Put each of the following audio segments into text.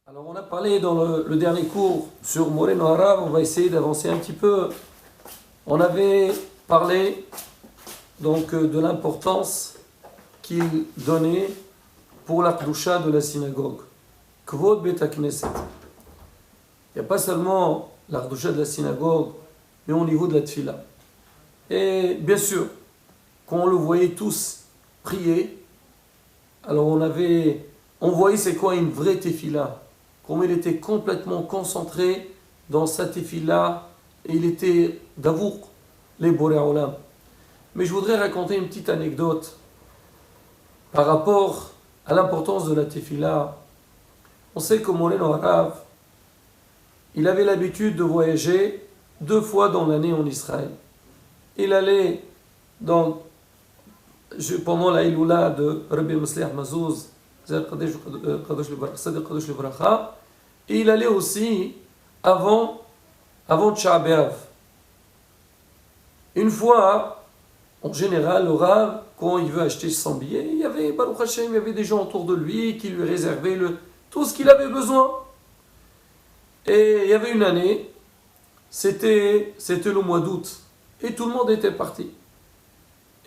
Alors on a parlé dans le dernier cours sur Moreno Arabe, on va essayer d'avancer un petit peu. On avait parlé donc de l'importance qu'il donnait pour la kdusha de la synagogue. Kvod Bet HaKnesset. Il n'y a pas seulement la kdusha de la synagogue, mais au niveau de la tfila. Et bien sûr, quand on le voyait tous prier, alors on voyait c'est quoi une vraie tefila. Comme il était complètement concentré dans sa tefila, et il était d'avour les Boré Olam. Mais je voudrais raconter une petite anecdote par rapport à l'importance de la tefila. On sait que Moreno Arav, il avait l'habitude de voyager 2 fois dans l'année en Israël. Il allait pendant la Iloula de Rabbi Maslih Mazouz, et il allait aussi avant Tisha B'Av. Une fois, en général, le Rav, quand il veut acheter son billet, il y avait, Baruch Hashem, il y avait des gens autour de lui qui lui réservaient tout ce qu'il avait besoin. Et il y avait une année, c'était le mois d'août, et tout le monde était parti.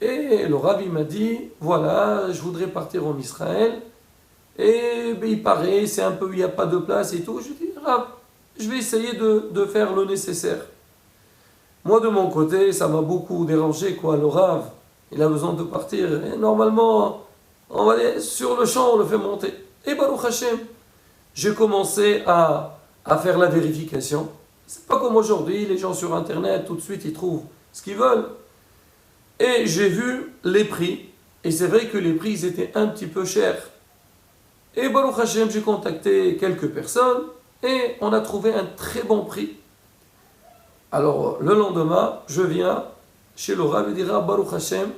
Et le Rav, il m'a dit, voilà, je voudrais partir en Israël, et il paraît, c'est un peu, il n'y a pas de place et tout. Je dis, Rav, je vais essayer de faire le nécessaire. Moi, de mon côté, ça m'a beaucoup dérangé, quoi. Le Rav, il a besoin de partir. Et normalement, on va dire, sur le champ, on le fait monter. Et Baruch Hashem, j'ai commencé à faire la vérification. C'est pas comme aujourd'hui, les gens sur Internet, tout de suite, ils trouvent ce qu'ils veulent. Et j'ai vu les prix. Et c'est vrai que les prix, ils étaient un petit peu chers. Et Baruch Hashem, j'ai contacté quelques personnes et on a trouvé un très bon prix. Alors, le lendemain, je viens chez le Rav et dit, Baruch Hashem,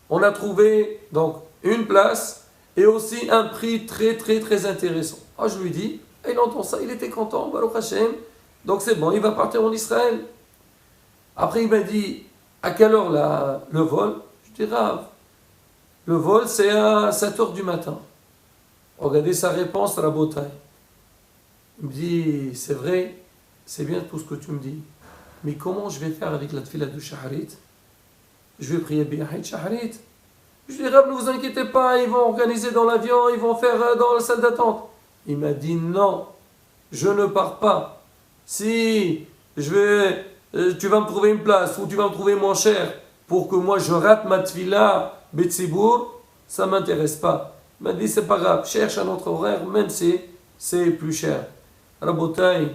on a trouvé donc une place et aussi un prix très très très intéressant. Ah, je lui dis, et il entend ça, il était content, Baruch Hashem, donc c'est bon, il va partir en Israël. Après, il m'a dit, à quelle heure le vol? Je dis, Rav, le vol c'est à 7h du matin. Regardez sa réponse à la bataille. Il me dit, c'est vrai, c'est bien tout ce que tu me dis. Mais comment je vais faire avec la tefila de Shaharit? Je vais prier Biyahid Shaharit. Je lui dis, Rab, ne vous inquiétez pas, ils vont organiser dans l'avion, ils vont faire dans la salle d'attente. Il m'a dit, non, je ne pars pas. Si tu vas me trouver une place ou tu vas me trouver moins cher pour que moi je rate ma tefila Betsibour, ça ne m'intéresse pas. Il m'a dit, c'est pas grave, cherche un autre horaire, même si c'est plus cher. Rabotai,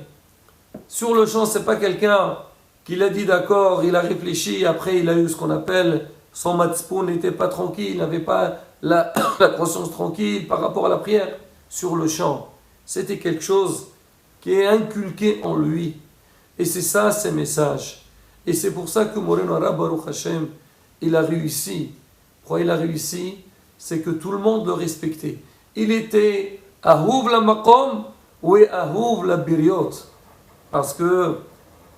sur le champ, c'est pas quelqu'un qui l'a dit d'accord, il a réfléchi, après il a eu ce qu'on appelle, son matzpoun n'était pas tranquille, il n'avait pas la conscience tranquille par rapport à la prière. Sur le champ, c'était quelque chose qui est inculqué en lui. Et c'est ça, ses messages. Et c'est pour ça que Moreno Arabe, Baruch Hashem, il a réussi. Pourquoi il a réussi? C'est que tout le monde le respectait. Il était Ahouv la Maqam ou Ahouv la Biriot. Parce que,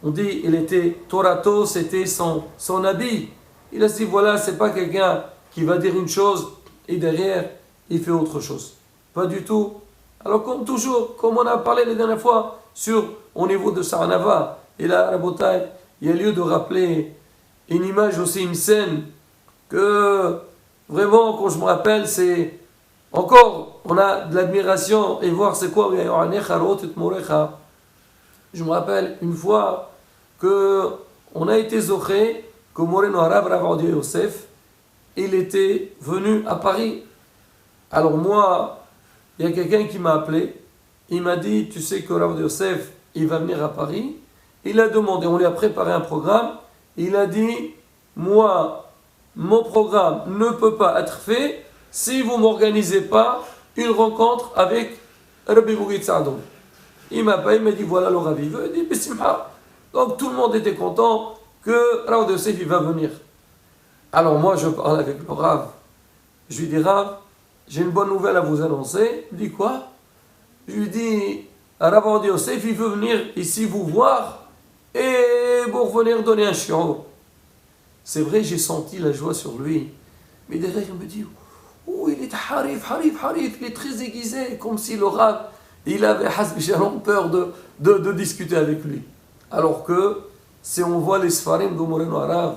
on dit, il était Torato, c'était son habit. Il a dit, voilà, c'est pas quelqu'un qui va dire une chose et derrière, il fait autre chose. Pas du tout. Alors, comme toujours, comme on a parlé la dernière fois, au niveau de Saranava, et là, Rabotai, il y a lieu de rappeler une image aussi, une scène, que vraiment, quand je me rappelle, c'est encore, on a de l'admiration et voir c'est quoi. Je me rappelle une fois qu'on a été zoché, que Moreno Arabe, Rav Odia Yosef, il était venu à Paris. Alors moi, il y a quelqu'un qui m'a appelé, il m'a dit, tu sais que Rav Odia Yosef, il va venir à Paris. Il a demandé, on lui a préparé un programme, il a dit, moi, mon programme ne peut pas être fait si vous ne m'organisez pas une rencontre avec Rabbi Bougit Saadon. Il m'a dit, voilà le Rav, il veut, il dit, Bismillah. Donc tout le monde était content que Rav Yosef il va venir. Alors moi, je parle avec le Rav. Je lui dis, Rav, j'ai une bonne nouvelle à vous annoncer. Il dit, quoi? Je lui dis, Rav Yosef, il veut venir ici vous voir et pour venir donner un shiur. C'est vrai, j'ai senti la joie sur lui. Mais derrière, il me dit, oh, il est harif, il est très aiguisé, comme si le Rav, il avait Hasbi Shalom peur de discuter avec lui. Alors que, si on voit les Sfarim de Moreno Arav,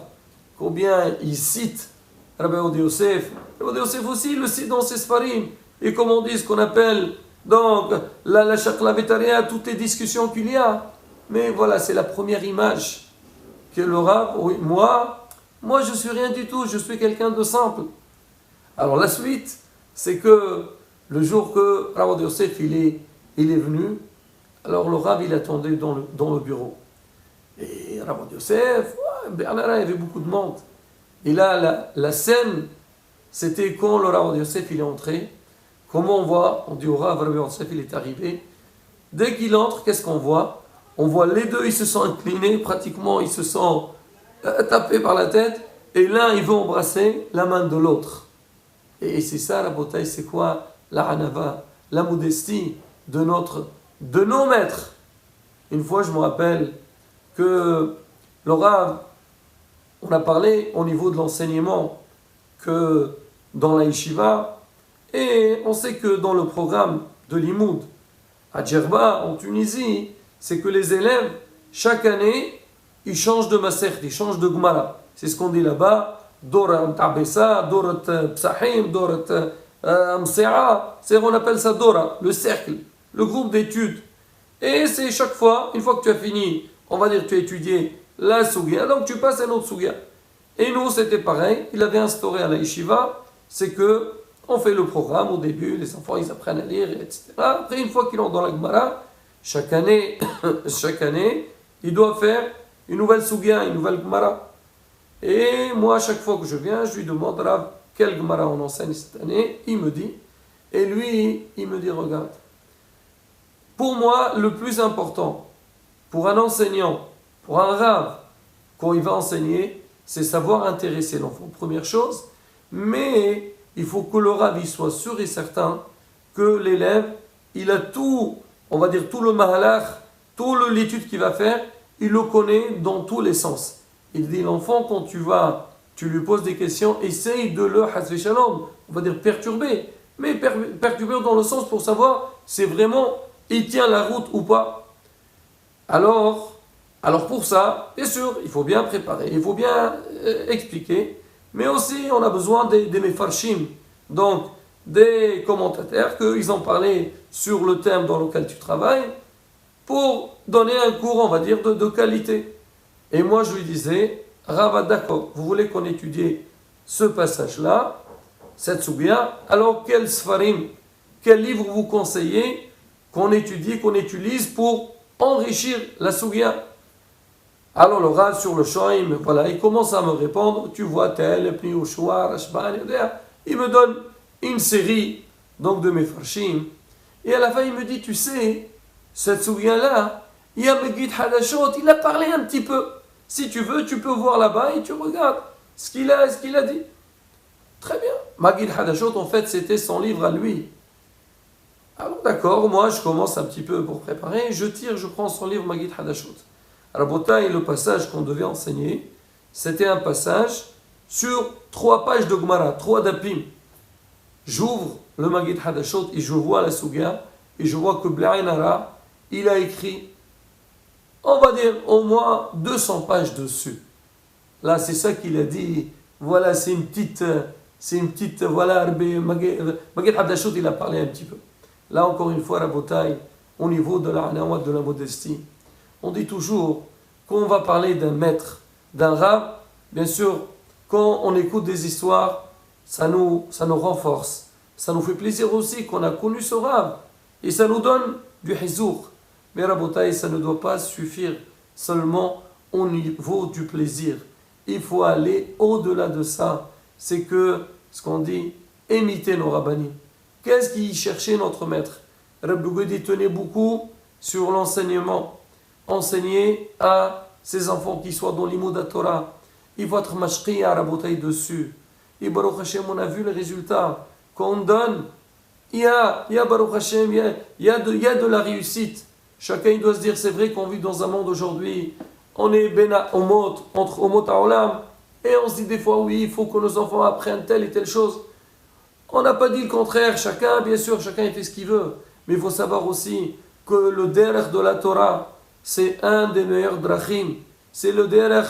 combien ils citent Rabbi Od Yosef, Rabbi Od Yosef aussi le cite dans ses Sfarim. Et comme on dit, ce qu'on appelle donc la Shakla Vetaria, toutes les discussions qu'il y a. Mais voilà, c'est la première image que le Rav, oui, moi je suis rien du tout, je suis quelqu'un de simple. Alors la suite, c'est que le jour que Rabbi Od Yosef il est venu, alors le Rav il attendait dans le bureau. Et Rabbi Od Yosef, il y avait beaucoup de monde. Et là, la scène, c'était quand le Rabbi Od Yosef il est entré. Comment on voit? On dit au Rav, Rabbi Od Yosef il est arrivé. Dès qu'il entre, qu'est-ce qu'on voit? On voit les deux, ils se sont inclinés, pratiquement ils se sont tapés par la tête. Et l'un, il veut embrasser la main de l'autre. Et c'est ça la beauté, c'est quoi? La hanava, la modestie de nos maîtres. Une fois, je me rappelle que le Rav, on a parlé au niveau de l'enseignement que dans la yeshiva, et on sait que dans le programme de l'Imoud à Djerba, en Tunisie, c'est que les élèves, chaque année, ils changent de masech, ils changent de Gemara. C'est ce qu'on dit là-bas, Dora Mtabessa, Dora Psahim, Dora Msea, on appelle ça Dora, le cercle, le groupe d'études. Et c'est chaque fois, une fois que tu as fini, on va dire que tu as étudié la Sugia, donc tu passes à un autre Sugia. Et nous, c'était pareil, il avait instauré à la yeshiva, c'est que on fait le programme au début, les enfants ils apprennent à lire, etc. Après, une fois qu'ils ont dans la Gemara, chaque année, ils doivent faire une nouvelle Sugia, une nouvelle Gemara. Et moi, chaque fois que je viens, je lui demande Rav, quelle Gemara on enseigne cette année. Il me dit, et lui, il me dit, regarde, pour moi, le plus important, pour un enseignant, pour un Rav, quand il va enseigner, c'est savoir intéresser l'enfant, première chose, mais il faut que le Rav il soit sûr et certain que l'élève, il a tout, on va dire tout le mahalach, tout l'étude qu'il va faire, il le connaît dans tous les sens. Il dit l'enfant, quand tu lui poses des questions, essaye de le hasbi shalom, on va dire perturber, mais perturber dans le sens pour savoir si vraiment il tient la route ou pas. Alors pour ça, bien sûr, il faut bien préparer, il faut bien expliquer, mais aussi on a besoin des mefarshim, donc des commentateurs, qu'ils ont parlé sur le thème dans lequel tu travailles, pour donner un cours, on va dire, de qualité. Et moi, je lui disais, Rava, d'accord, vous voulez qu'on étudie ce passage-là, cette soubia, alors quel sfarim, quel livre vous conseillez qu'on étudie, qu'on utilise pour enrichir la soubia? Alors le Rav sur le champ, il commence à me répondre, tu vois tel, Pni Ushua, Rashban, il me donne une série donc de mes farshim, et à la fin il me dit, tu sais, cette soubia-là, il y a Megid Hadashot, il a parlé un petit peu. Si tu veux, tu peux voir là-bas et tu regardes ce qu'il a dit. Très bien. Magid Hadashot, en fait, c'était son livre à lui. Alors d'accord, moi je commence un petit peu pour préparer, je prends son livre Magid Hadashot. Alors Botaï, le passage qu'on devait enseigner, c'était un passage sur 3 pages de Gemara, 3 dapim. J'ouvre le Magid Hadashot et je vois la Suga, et je vois que Blainara, il a écrit, on va dire au moins 200 pages dessus. Là, c'est ça qu'il a dit. Voilà, c'est une petite, voilà, Magid Hadashot, il a parlé un petit peu. Là, encore une fois, Rabotai, au niveau de la hanawat, de la modestie, on dit toujours qu'on va parler d'un maître, d'un Rav. Bien sûr, quand on écoute des histoires, ça nous renforce. Ça nous fait plaisir aussi qu'on a connu ce Rav. Et ça nous donne du hizour. Mais Rabotai, ça ne doit pas suffire seulement au niveau du plaisir. Il faut aller au-delà de ça. C'est que, ce qu'on dit, imiter nos rabbanim. Qu'est-ce qui cherchait notre maître? Rabbi Goudi tenait beaucoup sur l'enseignement. Enseigner à ses enfants qui soient dans l'imoud Torah. Il faut être mashqi à Rabotai dessus. Et Baruch Hashem, on a vu les résultats. Quand on donne, il y a Baruch Hashem, il y a de la réussite. Chacun doit se dire, c'est vrai qu'on vit dans un monde aujourd'hui, on est entre Omot à Olam, et on se dit des fois, oui, il faut que nos enfants apprennent telle et telle chose. On n'a pas dit le contraire, chacun, bien sûr, chacun fait ce qu'il veut. Mais il faut savoir aussi que le derech de la Torah, c'est un des meilleurs drachim. C'est le derech,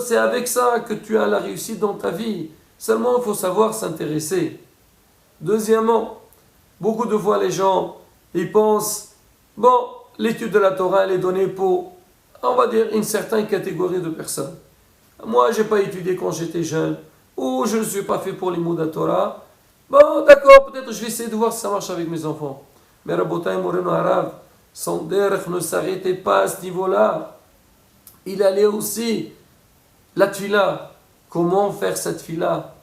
c'est avec ça que tu as la réussite dans ta vie. Seulement, il faut savoir s'intéresser. Deuxièmement, beaucoup de fois les gens, ils pensent, bon, l'étude de la Torah, elle est donnée pour, on va dire, une certaine catégorie de personnes. Moi, je n'ai pas étudié quand j'étais jeune, ou je ne suis pas fait pour les mots de la Torah. Bon, d'accord, peut-être je vais essayer de voir si ça marche avec mes enfants. Mais Rabotai Moreno Harav, son derech ne s'arrêtait pas à ce niveau-là. Il allait aussi, la tfila. Comment faire cette tfila?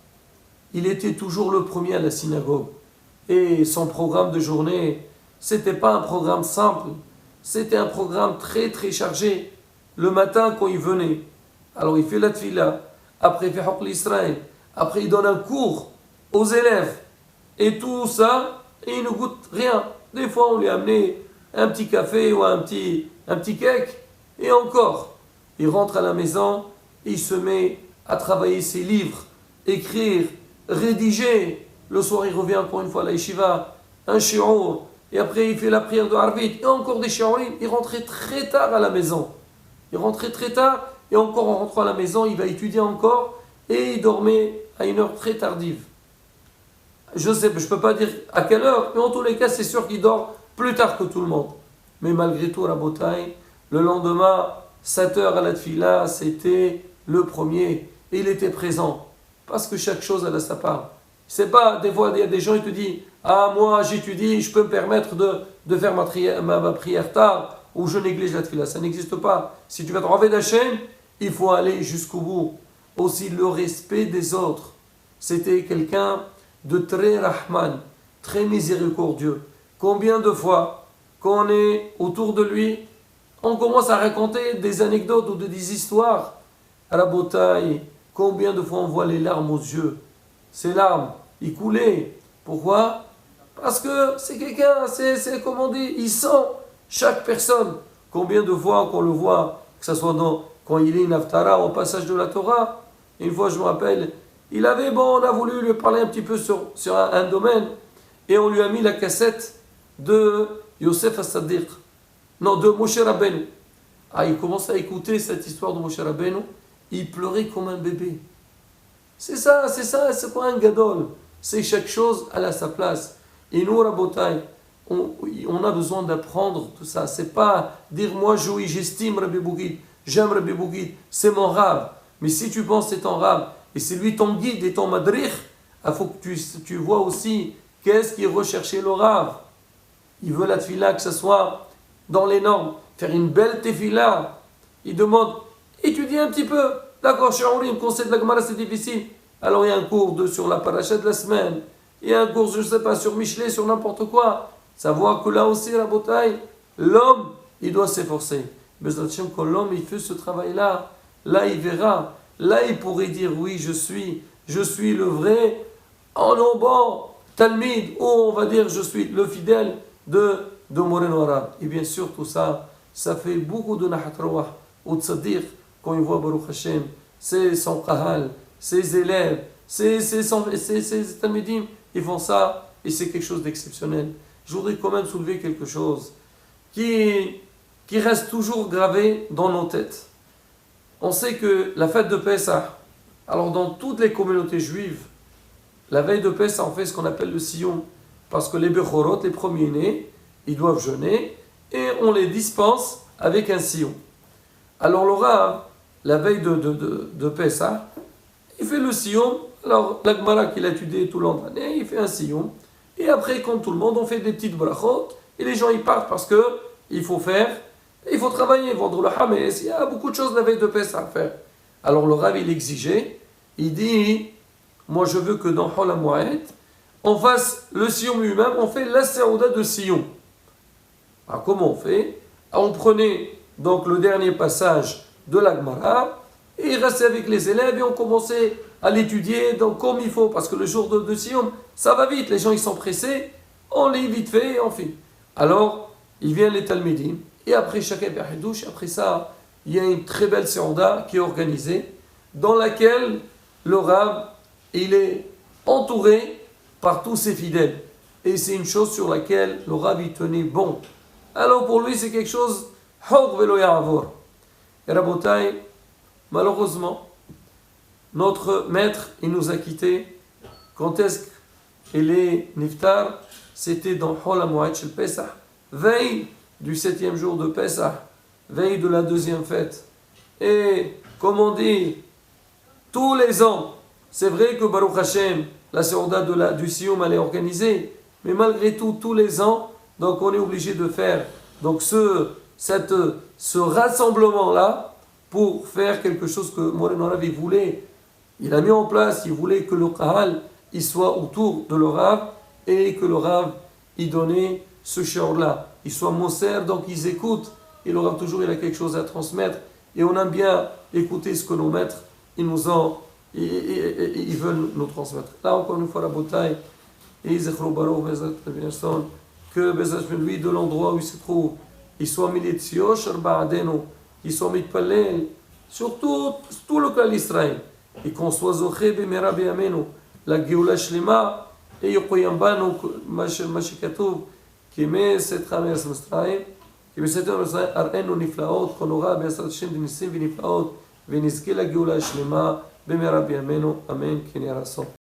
Il était toujours le premier à la synagogue. Et son programme de journée, c'était pas un programme simple. C'était un programme très très chargé. Le matin, quand il venait, alors il fait la tfila. Après, il fait Haqq l'Israël. Après, il donne un cours aux élèves. Et tout ça, et il ne goûte rien. Des fois, on lui a amené un petit café ou un petit cake. Et encore, il rentre à la maison, il se met à travailler ses livres, écrire, rédiger. Le soir, il revient encore une fois à la yeshiva, un shi'ur. Et après, il fait la prière de Harvit. Et encore des shi'urim. Il rentrait très tard à la maison. Il rentrait très tard. Et encore en rentrant à la maison, il va étudier encore. Et il dormait à une heure très tardive. Je ne peux pas dire à quelle heure, mais en tous les cas, c'est sûr qu'il dort plus tard que tout le monde. Mais malgré tout, Rabotai, le lendemain, 7 heures à la tfila, c'était le premier. Et il était présent. Parce que chaque chose, elle a sa part. C'est pas, des fois, il y a des gens qui te disent, ah, moi, j'étudie, je peux me permettre de faire ma prière tard, ou je néglige la tfila. Ça n'existe pas. Si tu vas te renver d'Hachem, il faut aller jusqu'au bout. Aussi, le respect des autres. C'était quelqu'un de très rahman, très miséricordieux. Combien de fois, quand on est autour de lui, on commence à raconter des anecdotes ou des histoires. À la bataille, combien de fois on voit les larmes aux yeux. Ces larmes, ils coulaient. Pourquoi? Parce que c'est quelqu'un, c'est comme on dit, il sent chaque personne. Combien de fois qu'on le voit, que ce soit quand il est une haftara ou au passage de la Torah. Une fois, je me rappelle, on a voulu lui parler un petit peu sur un domaine, et on lui a mis la cassette de Yosef As-Sadiq, non, de Moshe Rabbeinu. Ah, il commence à écouter cette histoire de Moshe Rabbeinu, il pleurait comme un bébé. C'est ça, c'est quoi un gadol? C'est chaque chose à sa place. Et nous, Rabotai, on a besoin d'apprendre tout ça. C'est pas dire moi, j'estime Rabbi Bougid, j'aime Rabbi Bougid, c'est mon rave. Mais si tu penses que c'est ton rave, et c'est lui ton guide et ton madrich, il faut que tu vois aussi qu'est-ce qui est recherché le rave. Il veut la tefila que ce soit dans les normes, faire une belle tefila. Il demande, étudier un petit peu. D'accord, shi'urim, conseil de la Gemara, c'est difficile. Alors il y a un cours sur la paracha de la semaine. Il y a un cours, je ne sais pas, sur Michelet, sur n'importe quoi. Savoir que là aussi, la bataille, l'homme, il doit s'efforcer. Mais quand l'homme, il fait ce travail-là, là, il verra. Là, il pourrait dire, oui, je suis le vrai, en bon, Talmid, ou on va dire, je suis le fidèle de Moreno Harav. Et bien sûr, tout ça, ça fait beaucoup de Nahat Rawah, ou de Tzaddik, quand il voit Baruch Hashem, c'est son Kahal, ses élèves, ses Talmidim, ils font ça, et c'est quelque chose d'exceptionnel. Je voudrais quand même soulever quelque chose qui reste toujours gravé dans nos têtes. On sait que la fête de Pessah, alors dans toutes les communautés juives, la veille de Pessah, on fait ce qu'on appelle le sillon. Parce que les Bechorot, les premiers-nés, ils doivent jeûner et on les dispense avec un sillon. Alors le Rav, la veille de Pessah, il fait le sillon. Alors la Gemara qu'il a étudié tout l'an d'année, il fait un sillon. Et après, comme tout le monde, on fait des petites brachot. Et les gens, ils partent parce qu'il faut travailler, vendre le hametz. Il y a beaucoup de choses la veille de Pessah à faire. Alors le Rav, il exigeait, il dit, moi je veux que dans Hol HaMoed, on fasse le sillon lui-même, on fait la séouda de sillon. Alors comment on fait? On prenait donc le dernier passage de la Gemara, et il restait avec les élèves, et on commençait à l'étudier donc, comme il faut, parce que le jour de sillon, ça va vite, les gens ils sont pressés, on lit vite fait et on fait. Alors, il vient les Talmidim, et après chacun fait douche, après ça, il y a une très belle séouda qui est organisée, dans laquelle le Rav, il est entouré par tous ses fidèles. et c'est une chose sur laquelle le Rav y tenait bon. Alors pour lui, c'est quelque chose, Hor velo ya'avor. Et Rabotai, malheureusement, notre maître, il nous a quittés. Quand est-ce qu'il est niftar? C'était dans Hol HaMoed Shel Pesach, veille du 7e jour de Pesach, veille de la 2e fête. Et comme on dit, tous les ans, c'est vrai que Baruch Hashem, la Seouda du Sioum, elle est organisée, mais malgré tout, tous les ans, donc on est obligé de faire donc ce rassemblement-là pour faire quelque chose que Moreno Rav voulait. Il a mis en place, il voulait que le Kahal il soit autour de le Rav et que le Rav y donnait ce shiur-là. Ils soient Moser, donc ils écoutent. Et le Rav toujours, il a quelque chose à transmettre. Et on aime bien écouter ce que nos maîtres, ils veulent nous transmettre. Là, encore une fois, la bataille, et Zechro Baruch, que Bezat lui, de l'endroit où il se trouve, il soit militzio, Sharba'adeno, il soit mitpalel, surtout tout le clan d'Israël, et qu'on soit zoché b'mera b'yamenu, la Géoula Shlema, et Yokoyam Banu, מה שכתוב, כי מסת חמש מצרים, כי מסת מצרים אראנו נפלאות, כה נורא בעזרת השם בניסים ונפלאות, ונזכה לגאולה השלמה במהרה בימינו, אמן כן יהי רצון.